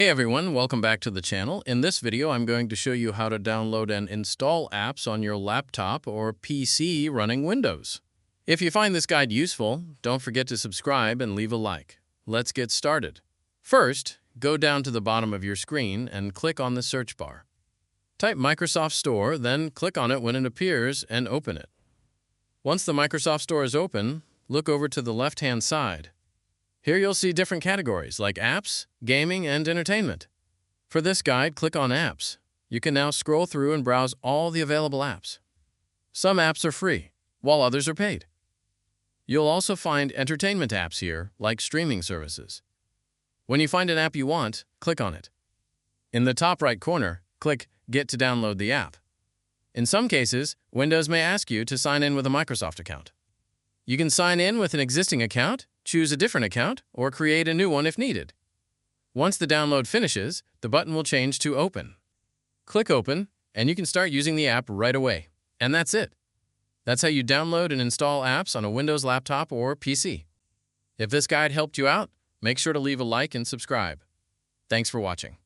Hey everyone, welcome back to the channel. In this video, I'm going to show you how to download and install apps on your laptop or PC running Windows. If you find this guide useful, don't forget to subscribe and leave a like. Let's get started. First, go down to the bottom of your screen and click on the search bar. Type Microsoft Store, then click on it when it appears and open it. Once the Microsoft Store is open, look over to the left-hand side. Here you'll see different categories like apps, gaming, and entertainment. For this guide, click on Apps. You can now scroll through and browse all the available apps. Some apps are free, while others are paid. You'll also find entertainment apps here, like streaming services. When you find an app you want, click on it. In the top right corner, click Get to download the app. In some cases, Windows may ask you to sign in with a Microsoft account. You can sign in with an existing account, choose a different account, or create a new one if needed. Once the download finishes, the button will change to Open. Click Open, and you can start using the app right away. And that's it. That's how you download and install apps on a Windows laptop or PC. If this guide helped you out, make sure to leave a like and subscribe. Thanks for watching.